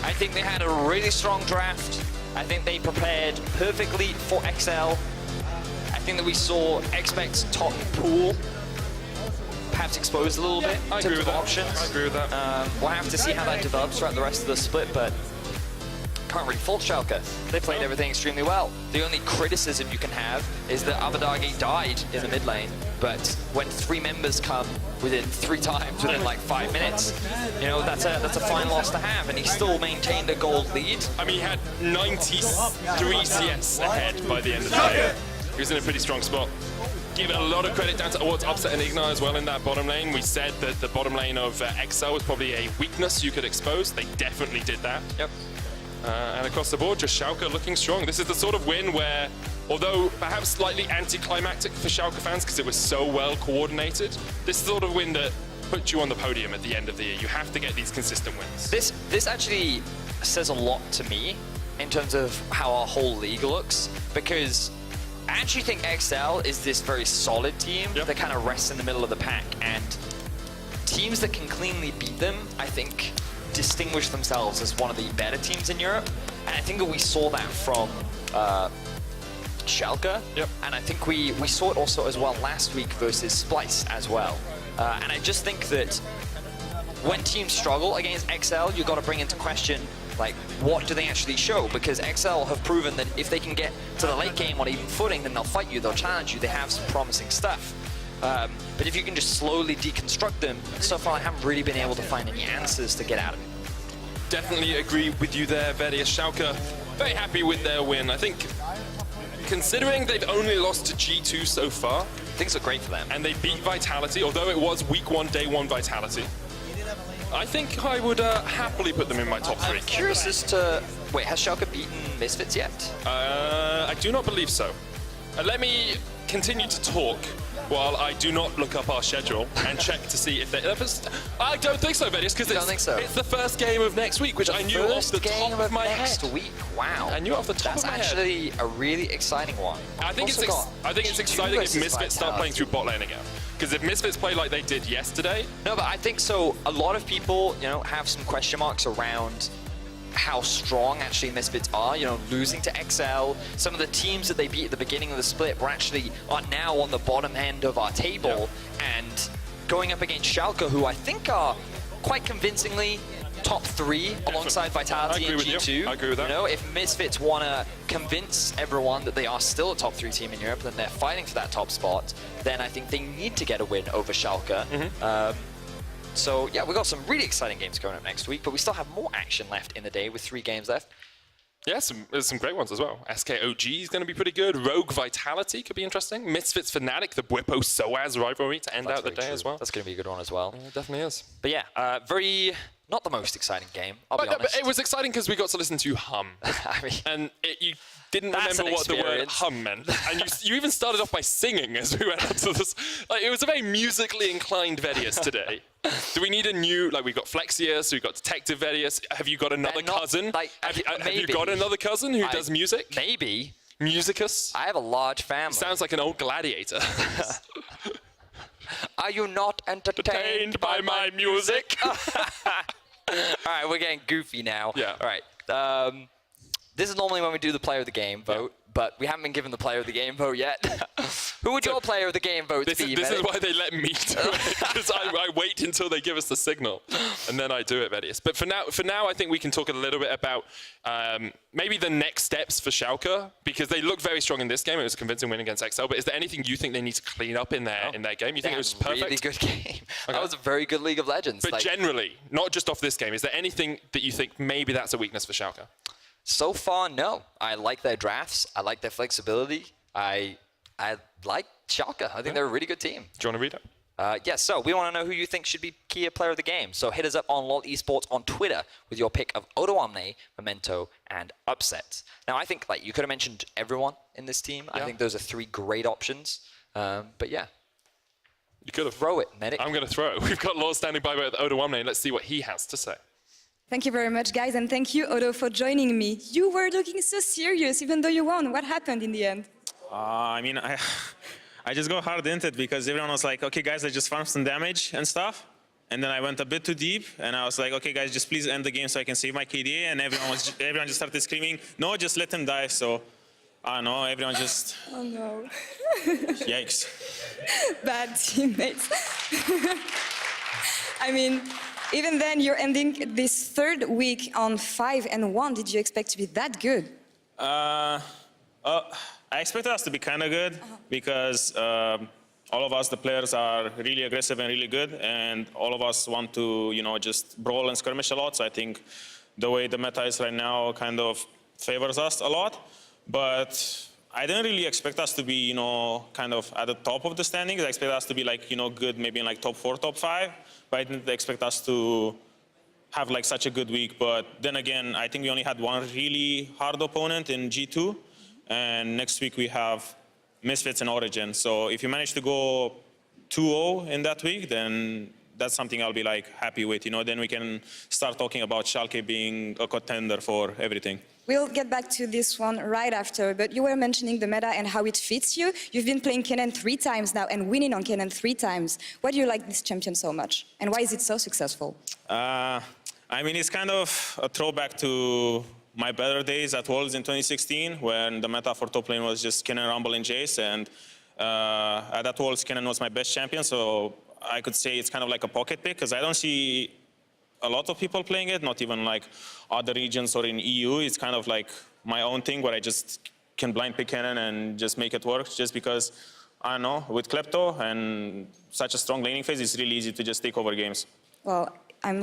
I think they had a really strong draft. I think they prepared perfectly for XL. I think that we saw Xpect's top pool perhaps exposed a little bit in terms of options. I agree with that. We'll have to see how that develops throughout the rest of the split, but can't really fault Schalke. They played everything extremely well. The only criticism you can have is that Abadage died in the mid lane, but when 3 members come within 3 times within like 5 minutes, you know, that's a fine loss to have, and he still maintained a gold lead. I mean, he had 93 CS ahead by the end of the day. He was in a pretty strong spot. Giving a lot of credit down towards Upset and Ignar as well in that bottom lane. We said that the bottom lane of XL was probably a weakness you could expose. They definitely did that. Yep. And across the board, just Schalke looking strong. This is the sort of win where, although perhaps slightly anticlimactic for Schalke fans because it was so well coordinated, this is the sort of win that puts you on the podium at the end of the year. You have to get these consistent wins. This actually says a lot to me in terms of how our whole league looks, because I actually think XL is this very solid team that kind of rests in the middle of the pack, and teams that can cleanly beat them, I think, distinguish themselves as one of the better teams in Europe. And I think that we saw that from Schalke, and I think we saw it also as well last week versus Splice as well. And I just think that when teams struggle against XL, you've got to bring into question, like, what do they actually show? Because XL have proven that if they can get to the late game on even footing, then they'll fight you, they'll challenge you, they have some promising stuff. But if you can just slowly deconstruct them, so far I haven't really been able to find any answers to get out of it. Definitely agree with you there, Vedius. Schalke very happy with their win. I think, considering they've only lost to G2 so far, things are great for them. And they beat Vitality, although it was week 1, day 1 Vitality. I think I would happily put them in my top 3. I'm curious as to... Wait, has Schalke beaten Misfits yet? I do not believe so. Let me continue to talk Well, I do not look up our schedule and check to see if they... I don't think so, Vedius, because it's the first game of next week, which I knew off the top of my head. Next week, wow. I knew off the top of my head. That's actually a really exciting one. I think it's exciting if Misfits start playing through bot lane again. Because if Misfits play like they did yesterday... No, but I think so. A lot of people, you know, have some question marks around how strong actually Misfits are, you know, losing to XL. Some of the teams that they beat at the beginning of the split are now on the bottom end of our table, and going up against Schalke, who I think are quite convincingly top 3 alongside Vitality and G2. I agree with that. You know, if Misfits want to convince everyone that they are still a top 3 team in Europe, then they're fighting for that top spot, then I think they need to get a win over Schalke. So yeah, we've got some really exciting games coming up next week, but we still have more action left in the day with 3 games left. Yeah, there's some great ones as well. SKOG is going to be pretty good. Rogue Vitality could be interesting. Misfits Fnatic, the Bwipo Soaz rivalry to end out the day as well. That's going to be a good one as well. Yeah, it definitely is. But yeah, not the most exciting game, I'll be honest. But it was exciting because we got to listen to Hum. I mean, and you didn't remember what the word hum meant. And you even started off by singing as we went into this. Like, it was a very musically inclined Vedius today. Do we need a new, like, we've got Flexius, we've got Detective Vedius. Have you got another cousin? Like, have you got another cousin who does music? Maybe. Musicus? I have a large family. Sounds like an old gladiator. Are you not entertained by my music? All right, we're getting goofy now. Yeah. All right. This is normally when we do the player of the game vote, but we haven't been given the player of the game vote yet. Who would your player of the game vote be? This is why they let me do it, because I wait until they give us the signal, and then I do it, Vedius. But for now, I think we can talk a little bit about maybe the next steps for Schalke, because they look very strong in this game. It was a convincing win against XL. But is there anything you think they need to clean up in their game? You think it was perfect? Really good game. Okay. That was a very good League of Legends. But generally, not just off this game, is there anything that you think maybe that's a weakness for Schalke? So far, no. I like their drafts. I like their flexibility. I like Schalke. I think they're a really good team. Do you want to read it? Yes, so we want to know who you think should be key player of the game. So hit us up on LOL Esports on Twitter with your pick of Odo Omne, Memento, and Upset. Now, I think you could have mentioned everyone in this team. I think those are 3 great options. But yeah. You could have. Throw it, Medic. I'm going to throw it. We've got Law standing by with Odo Omne, and let's see what he has to say. Thank you very much, guys, and thank you, Odo, for joining me. You were looking so serious, even though you won. What happened in the end? I mean, I just go hard into it because everyone was like, okay, guys, let's just farm some damage and stuff. And then I went a bit too deep, and I was like, okay, guys, just please end the game so I can save my KDA. And everyone just started screaming, no, just let him die. So, I don't know, everyone just... Oh, no. Yikes. Bad teammates. I mean... Even then, you're ending this 3rd week on 5-1. Did you expect to be that good? I expected us to be kind of good because all of us, the players, are really aggressive and really good, and all of us want to, just brawl and skirmish a lot. So I think the way the meta is right now kind of favors us a lot. But I didn't really expect us to be, kind of at the top of the standings. I expected us to be good, maybe in top 4, top 5. But I didn't expect us to have such a good week. But then again, I think we only had one really hard opponent in G2. And next week we have Misfits and Origin. So if you manage to go 2-0 in that week, then that's something I'll be happy with. Then we can start talking about Schalke being a contender for everything. We'll get back to this one right after, but you were mentioning the meta and how it fits you. You've been playing Kennen 3 times now and winning on Kennen 3 times. Why do you like this champion so much? And why is it so successful? I mean, it's kind of a throwback to my better days at Worlds in 2016, when the meta for top lane was just Kennen, Rumble, and Jace. And at that Worlds, Kennen was my best champion, so I could say it's kind of like a pocket pick, because I don't see a lot of people playing it, not even other regions or in EU. It's kind of my own thing where I just can blind pick Kennen and just make it work, just because, I don't know, with Klepto and such a strong laning phase, it's really easy to just take over games. Well, I'm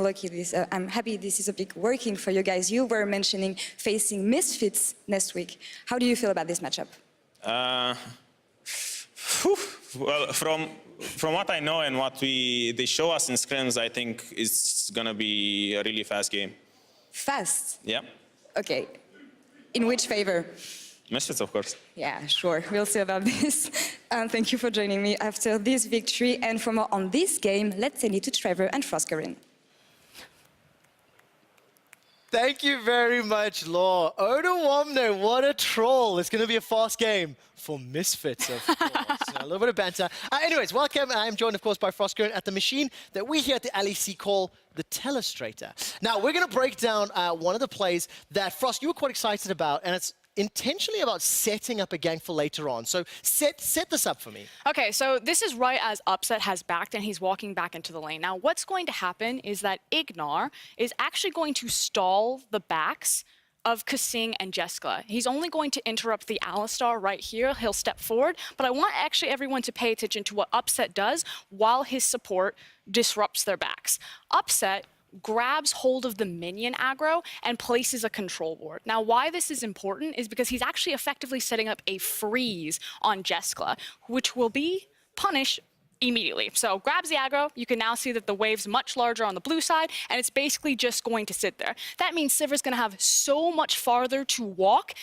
happy this is a big working for you guys. You were mentioning facing Misfits next week. How do you feel about this matchup? Well, from what I know and what they show us in scrims, I think it's gonna be a really fast game. Fast? Yeah. Okay. In which favor? Misfits, of course. Yeah, sure. We'll see about this. Thank you for joining me after this victory. And for more on this game, let's send it to Trevor and Froskerin. Thank you very much, Law. Odawamne, what a troll. It's going to be a fast game for Misfits, of course. A little bit of banter. Anyways, welcome. I'm joined, of course, by Froskerin at the machine that we here at the LEC call the Telestrator. Now, we're going to break down one of the plays that, Frost, you were quite excited about, and it's intentionally about setting up a gank for later on. So set this up for me. Okay, so this is right as Upset has backed and he's walking back into the lane. Now, what's going to happen is that Ignar is actually going to stall the backs of Kasing and Jeskla. He's only going to interrupt the Alistar right here. He'll step forward, but I want actually everyone to pay attention to what Upset does while his support disrupts their backs. Upset grabs hold of the minion aggro and places a control ward. Now, why this is important is because he's actually effectively setting up a freeze on Jeskla, which will be punished immediately. So grabs the aggro, you can now see that the wave's much larger on the blue side, and it's basically just going to sit there. That means Sivir's gonna have so much farther to walk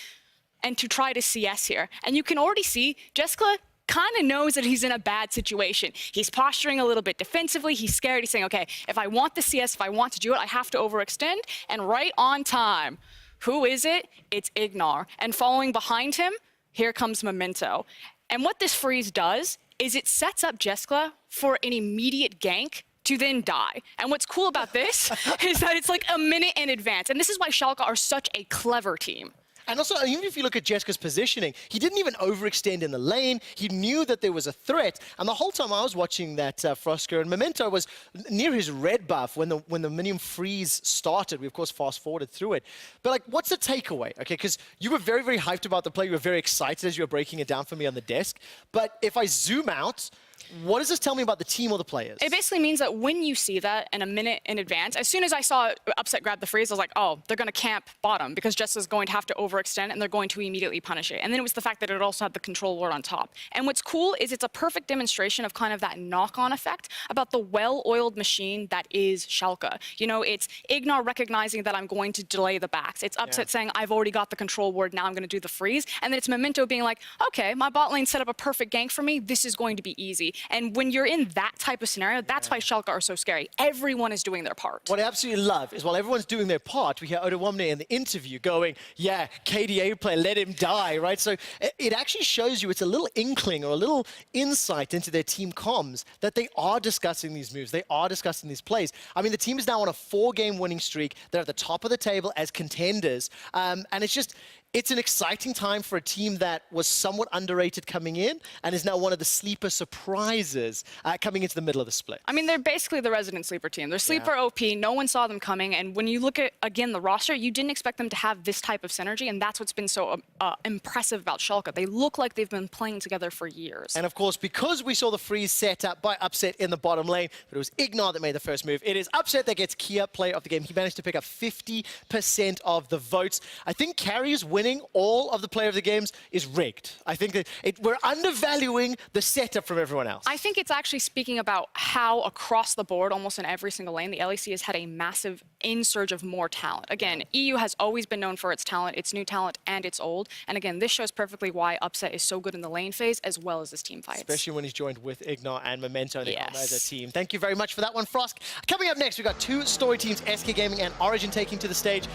and to try to CS here. And you can already see Jeskla kind of knows that he's in a bad situation. He's posturing a little bit defensively. He's scared. He's saying, okay, if I want the CS, if I want to do it, I have to overextend. And right on time, who is it? It's Ignar. And following behind him, here comes Memento. And what this freeze does is it sets up Jeskla for an immediate gank to then die. And what's cool about this is that it's like a minute in advance. And this is why Schalke are such a clever team. And also, even if you look at Jeska's positioning, he didn't even overextend in the lane. He knew that there was a threat. And the whole time I was watching that Frosker, and Memento was near his red buff when the minion freeze started. We, of course, fast-forwarded through it. But, like, what's the takeaway? Okay, because you were very, very hyped about the play. You were very excited as you were breaking it down for me on the desk. But if I zoom out, what does this tell me about the team or the players? It basically means that when you see that in a minute in advance, as soon as I saw Upset grab the freeze, I was like, oh, they're going to camp bottom because Jessa's going to have to overextend and they're going to immediately punish it. And then it was the fact that it also had the control ward on top. And what's cool is it's a perfect demonstration of kind of that knock-on effect about the well-oiled machine that is Schalke. You know, it's Ignar recognizing that I'm going to delay the backs. It's Upset saying, I've already got the control ward, now I'm going to do the freeze. And then it's Memento being like, okay, my bot lane set up a perfect gank for me, this is going to be easy. And when you're in that type of scenario, that's why Schalke are so scary. Everyone is doing their part. What I absolutely love is while everyone's doing their part, we hear Odawamne in the interview going, yeah, KDA player, let him die, right? So it actually shows you, it's a little inkling or a little insight into their team comms that they are discussing these moves. They are discussing these plays. I mean, the team is now on a 4-game winning streak. They're at the top of the table as contenders. And it's an exciting time for a team that was somewhat underrated coming in and is now one of the sleeper surprises coming into the middle of the split. I mean, they're basically the resident sleeper team. They're sleeper OP. No one saw them coming. And when you look at, again, the roster, you didn't expect them to have this type of synergy. And that's what's been so impressive about Schalke. They look like they've been playing together for years. And of course, because we saw the freeze set up by Upset in the bottom lane, but it was Ignar that made the first move. It is Upset that gets Kia player of the game. He managed to pick up 50% of the votes. I think Carrier's winning all of the player of the games is rigged. I think that we're undervaluing the setup from everyone else. I think it's actually speaking about how across the board, almost in every single lane, the LEC has had a massive insurge of more talent. Again, EU has always been known for its talent, its new talent, and its old. And again, this shows perfectly why Upset is so good in the lane phase as well as this team fights. Especially when he's joined with Ignar and Memento as a team. Thank you very much for that one, Frosk. Coming up next, we've got 2 story teams, SK Gaming and Origin, taking to the stage.